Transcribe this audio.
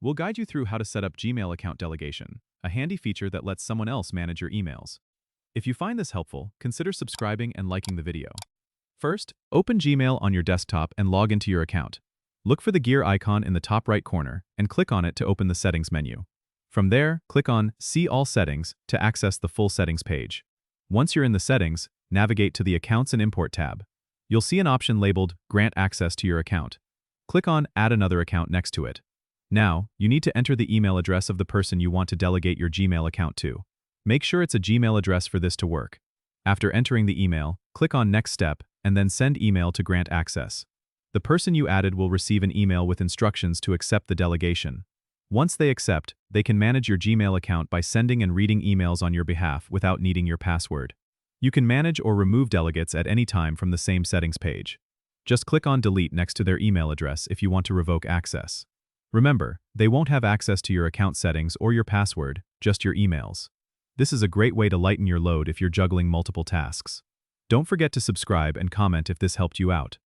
We'll guide you through how to set up Gmail account delegation, a handy feature that lets someone else manage your emails. If you find this helpful, consider subscribing and liking the video. First, open Gmail on your desktop and log into your account. Look for the gear icon in the top right corner and click on it to open the settings menu. From there, click on See All Settings to access the full settings page. Once you're in the settings, navigate to the Accounts and Import tab. You'll see an option labeled Grant Access to Your Account. Click on Add Another Account next to it. Now, you need to enter the email address of the person you want to delegate your Gmail account to. Make sure it's a Gmail address for this to work. After entering the email, click on Next Step and then Send Email to grant access. The person you added will receive an email with instructions to accept the delegation. Once they accept, they can manage your Gmail account by sending and reading emails on your behalf without needing your password. You can manage or remove delegates at any time from the same settings page. Just click on Delete next to their email address if you want to revoke access. Remember, they won't have access to your account settings or your password, just your emails. This is a great way to lighten your load if you're juggling multiple tasks. Don't forget to subscribe and comment if this helped you out.